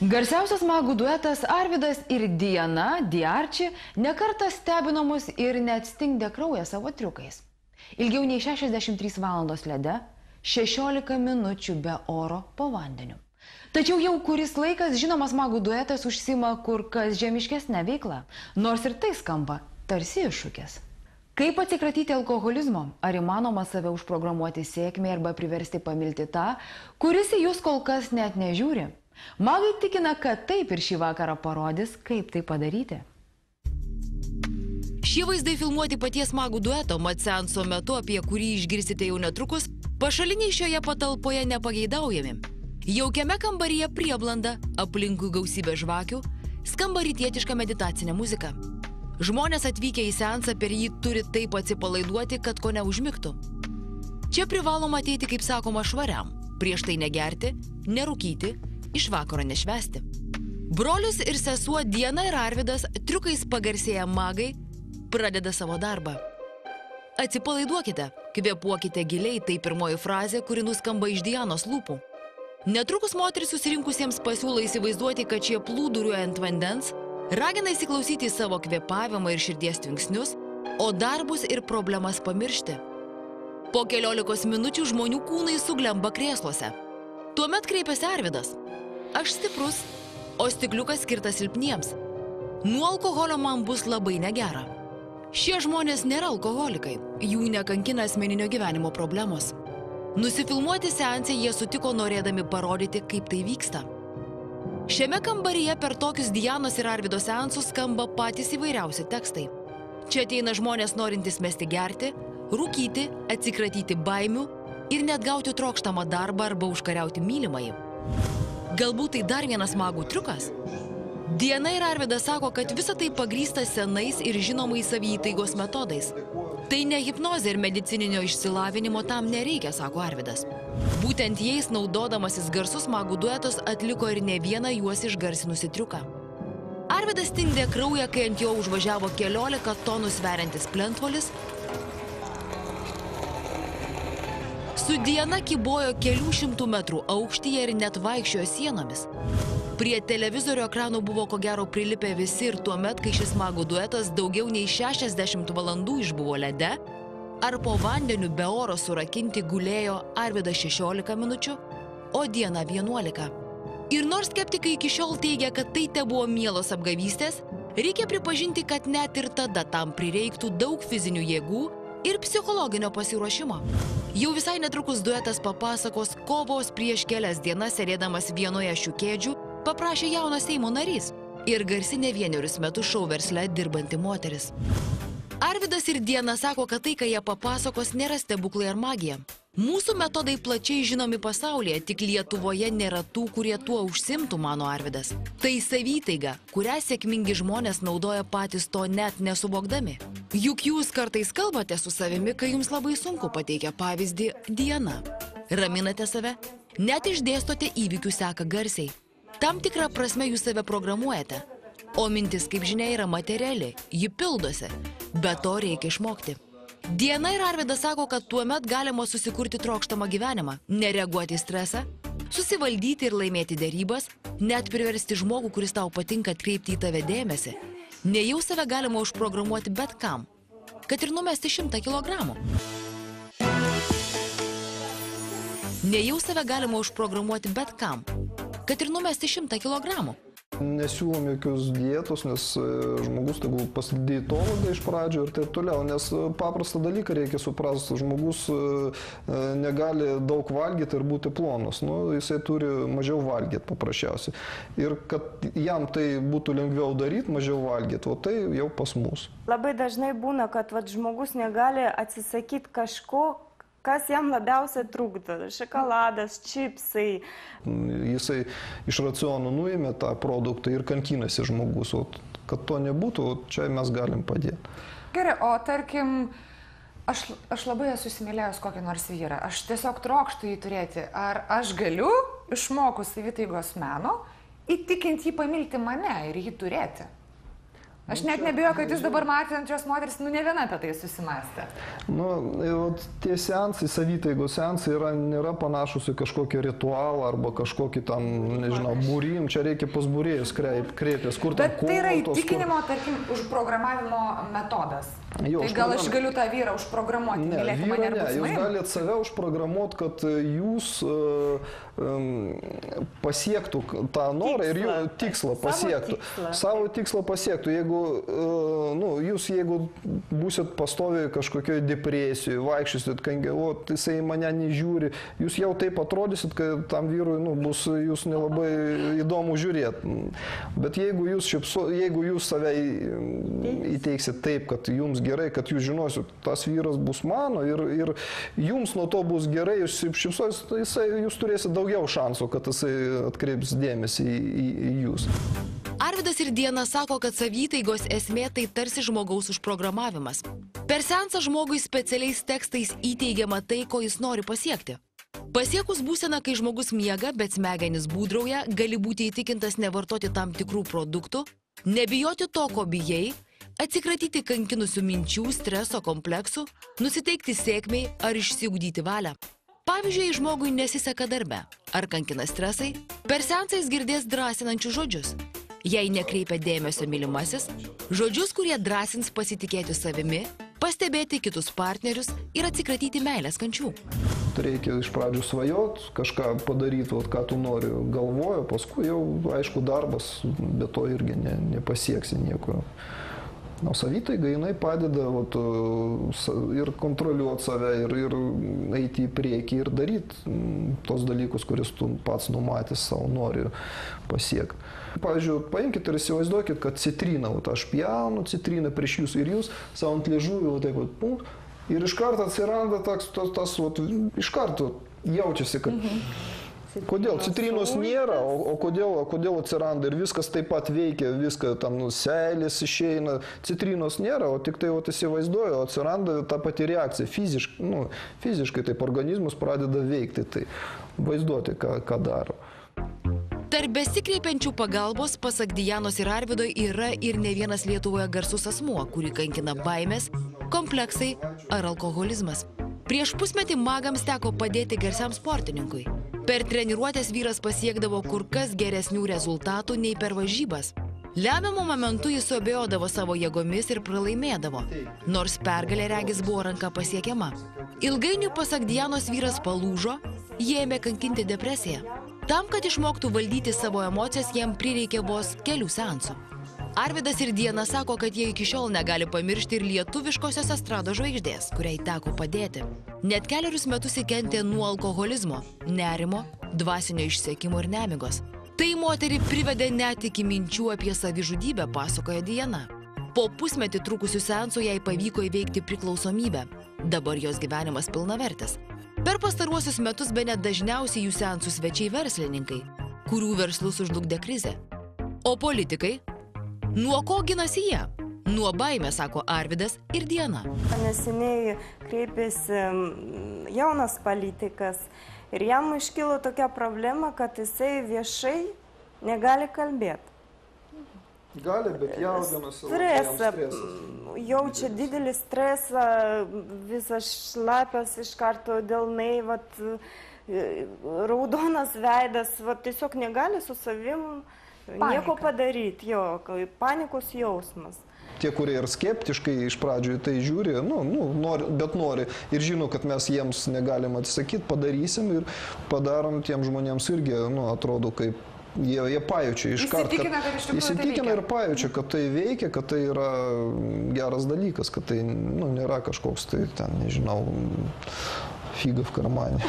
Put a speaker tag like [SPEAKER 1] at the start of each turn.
[SPEAKER 1] Garsiausias magų duetas Arvydas ir Diana Diarči nekartą stebino mus ir net stingdė kraują savo triukais. Ilgiau nei 63 valandos lede, 16 minučių be oro po vandeniu. Tačiau jau kuris laikas žinomas magų duetas užsima kur kas žemiškesnę veiklą, nors ir tai skamba tarsi iššūkis. Kaip atsikratyti alkoholizmo? Ar įmanoma save užprogramuoti sėkmę arba priversti pamilti tą, kuris į jūs kol kas net nežiūri? Magai tikina, kad taip ir šį vakarą parodys, kaip tai padaryti. Šie vaizdai filmuoti paties magų dueto, mat seanso metu, apie kurį išgirsite jau netrukus, pašaliniai šioje patalpoje nepageidaujami. Jaukiame kambaryje prieblanda, aplinkui gausybė žvakių, skamba rytietiška meditacinė muzika. Žmonės atvykę į seansą per jį turi taip atsipalaiduoti, kad ko neužmigtų. Čia privaloma ateiti, kaip sakoma, švariam, prieš tai negerti, nerūkyti, iš vakaro nešvęsti. Brolius ir sesuo Diana ir Arvydas, triukais pagarsėję magai, pradeda savo darbą. Atsipalaiduokite, kvėpuokite giliai, tai pirmoji frazė, kuri nuskamba iš Dianos lūpų. Netrukus moteris susirinkusiems pasiūlo įsivaizduoti, kad šie plūduriuoja ant vandens, ragina įsiklausyti į savo kvėpavimą ir širdies tvinksnius, o darbus ir problemas pamiršti. Po 15 minučių žmonių kūnai suglemba krėsluose. Tuomet kreipiasi Arvydas. Aš stiprus, o stikliukas skirtas silpniems. Nuo alkoholio man bus labai negera. Šie žmonės nėra alkoholikai, jų nekankina asmeninio gyvenimo problemos. Nusifilmuoti seanse jie sutiko norėdami parodyti, kaip tai vyksta. Šiame kambaryje per tokius Dianos ir Arvydo seansus skamba patys įvairiausi tekstai. Čia ateina žmonės norintys mesti gerti, rūkyti, atsikratyti baimių ir net gauti trokštamą darbą arba užkariauti mylimąjį. Galbūt tai dar vienas magų triukas? Diana ir Arvydas sako, kad visa tai pagrįsta senais ir žinomais saviįtaigos metodais. Tai ne hipnozė ir medicininio išsilavinimo tam nereikia, sako Arvydas. Būtent jais naudodamasis garsus magų duetas atliko ir ne vieną juos išgarsinusi triuką. Arvydas stingdė kraują, kai ant jo užvažiavo 14 tonų sveriantis plentvolis. Su Diana kybojo kelių šimtų metrų aukštyje ir net vaikščiojo sienomis. Prie televizorio ekranų buvo ko gero prilipę visi ir tuomet, kai šis magų duetas daugiau nei 60 valandų išbuvo lede, ar po vandeniu be oro surakinti gulėjo Arvydas 16 minučių, o Diana 11. Ir nors skeptikai iki šiol teigia, kad tai tebuvo mielos apgavystės, reikia pripažinti, kad net ir tada tam prireiktų daug fizinių jėgų ir psichologinio pasiruošimo. Jau visai netrukus duetas papasakos, ko vos prieš kelias dienas sėdėdamas vienoje šių kėdžių paprašė jaunas Seimo narys ir garsi ne vienerius metus šou versle dirbanti moteris. Arvydas ir Diana sako, kad tai, ką jie papasakos, nėra stebuklai ar magija. Mūsų metodai plačiai žinomi pasaulyje, tik Lietuvoje nėra tų, kurie tuo užsimtų, mano Arvydas. Tai saviįtaiga, kurią sėkmingi žmonės naudoja patys to net nesuvokdami. Juk jūs kartais kalbate su savimi, kai jums labai sunku, pateikia pavyzdį Diana. Raminate save, net išdėstote įvykių seką garsiai. Tam tikrą prasme jūs save programuojate. O mintis, kaip žinia, yra materiali, ji pildosi, bet to reikia išmokti. Diana ir Arvydas sako, kad tuomet galima susikurti trokštamą gyvenimą, nereaguoti į stresą, susivaldyti ir laimėti derybas, net priversti žmogų, kuris tau patinka, atkreipti į tave dėmesį. Nejau save galima užprogramuoti bet kam, kad ir numesti 100 kilogramų. Nejau save galima užprogramuoti bet kam, kad ir numesti 100 kilogramų.
[SPEAKER 2] Nesiūlom jokios dietos, nes žmogus tegul pas dietologą iš pradžio ir taip toliau, nes paprastą dalyką reikia suprasti, žmogus negali daug valgyti ir būti plonas, jisai turi mažiau valgyti paprasčiausiai. Ir kad jam tai būtų lengviau daryti, mažiau valgyti, o tai jau pas mus.
[SPEAKER 3] Labai dažnai būna, kad žmogus negali atsisakyti kažko, kas jam labiausiai trukdo. Šokoladas, čipsai.
[SPEAKER 2] Jisai iš raciono nuėmė tą produktą ir kankinasi žmogus. O kad to nebūtų, čia mes galim padėti.
[SPEAKER 4] Gerai, o tarkim, aš labai esu įsimylėjęs kokį nors vyrą. Aš tiesiog trokštu jį turėti. Ar aš galiu, išmokus saviįtaigos meno, įtikinti jį pamilti mane ir jį turėti? Aš net nebijoju, kad jūs dabar matančios moteris, ne viena apie tai susimastė.
[SPEAKER 2] Tie seansai, savytaigos seansai nėra panašus į kažkokį ritualą arba kažkokį tam, nežinau, būrim, čia reikia pas būrėjus kreiptis, kur tam
[SPEAKER 4] bet tai yra įtikinimo, tarkim, užprogramavimo metodas. Tai gal aš galiu tą vyrą užprogramuoti, mylėti mane ir būsimai?
[SPEAKER 2] Jūs galite save užprogramuoti, kad jūs pasiektų tą norą ir jų tikslą pasiektų. Savo tikslą pasiektų. Jeigu būsit pastoviai kažkokioje depresijoje, vaikščiosit, jisai mane nežiūri, jūs jau taip atrodysit, kad tam vyrui bus jūs nelabai įdomu žiūrėti. Bet jeigu jūs save įteiksit taip, kad jums gerai, kad jūs žinosit, tas vyras bus mano ir jums nuo to bus gerai, jūs šypsosit, jūs turėsit daugiau šansų, kad jisai atkreips dėmesį į jūs.
[SPEAKER 1] Arvydas ir Diana sako, kad savytaigos esmė tai tarsi žmogaus užprogramavimas. Per seansą žmogui specialiais tekstais įteigiama tai, ko jis nori pasiekti. Pasiekus būseną, kai žmogus miega, bet smegenys būdrauja, gali būti įtikintas nevartoti tam tikrų produktų, nebijoti to, ko bijai, atsikratyti kankinusių minčių, streso, kompleksų, nusiteikti sėkmei ar išsiugdyti valią. Pavyzdžiui, žmogui nesiseka darbe ar kankina stresai, per seansą jis girdės drąsinančius žodžius. Jei nekreipia dėmesio mylimasis, žodžius, kurie drąsins pasitikėti savimi, pastebėti kitus partnerius ir atsikratyti meilės kančių.
[SPEAKER 2] Reikia iš pradžių svajot, kažką padaryti, ką tu nori, galvoju, paskui jau, aišku, darbas, bet to irgi nepasieksi nieko. Savitaiga, jinai padeda ir kontroliuoti save, ir eiti į priekį, ir daryti tos dalykus, kuris tu pats numatęs savo nori pasiekti. Pavyzdžiui, paimkite ir įsivaizduokit, kad citriną, aš pjaunu citriną prieš jūs ir jūs savo ant liežuvio, ir iš karto atsiranda tas, iš karto jaučiasi, kad kodėl citrinos nėra, o kodėl atsiranda ir viskas taip pat veikia, viską tam seilės išeina, citrinos nėra, o tik tai įsivaizduoju, atsiranda ta pati reakcija, fiziškai taip organizmas pradeda veikti, tai vaizduoti, ką daro.
[SPEAKER 1] Tarp besikreipiančių pagalbos, pasak Dianos ir Arvydo, yra ir ne vienas Lietuvoje garsus asmuo, kurį kankina baimės, kompleksai ar alkoholizmas. Prieš pusmetį magams teko padėti garsiam sportininkui. Per treniruotės vyras pasiekdavo kur kas geresnių rezultatų nei per varžybas. Lemiamu momentu jis suabejodavo savo jėgomis ir pralaimėdavo, nors pergalė regis buvo ranka pasiekiama. Ilgainiui, pasak Dianos, vyras palūžo, jį ėmė kankinti depresiją. Tam, kad išmoktų valdyti savo emocijas, jam prireikė vos kelių seansų. Arvydas ir Diana sako, kad jie iki šiol negali pamiršti ir lietuviškosios estrados žvaigždės, kuriai teko padėti. Net 4 metus įkentė nuo alkoholizmo, nerimo, dvasinio išsekimo ir nemigos. Tai moterį privedė net iki minčių apie savižudybę, pasakoja Diana. Po pusmetį trukusių seansų jai pavyko įveikti priklausomybę. Dabar jos gyvenimas pilnavertis. Per pastaruosius metus bene dažniausiai jų seansų svečiai verslininkai, kurių verslus užlugdė krizė. O politikai? Nuo ko ginasi jie? Nuo baimės, sako Arvydas ir Diana.
[SPEAKER 3] Neseniai kreipėsi jaunas politikas ir jam iškilo tokia problema, kad jisai viešai negali kalbėti.
[SPEAKER 2] Gali, bet jaudinasi.
[SPEAKER 3] Jaučia didelį stresą, visas šlapias iš karto delnai, raudonas veidas, tiesiog negali su savim nieko padaryti, panikos jausmas.
[SPEAKER 2] Tie, kurie ir skeptiškai iš pradžių tai žiūri, bet nori ir žino, kad mes jiems negalim atsisakyti, padarysim ir padarom tiem žmonėms irgi, atrodo, kaip jie pajaučia iš karto. Įsitikina ir pajaučia, kad tai veikia, kad tai yra geras dalykas, kad tai nėra kažkoks tai ten, nežinau, figa v karmane.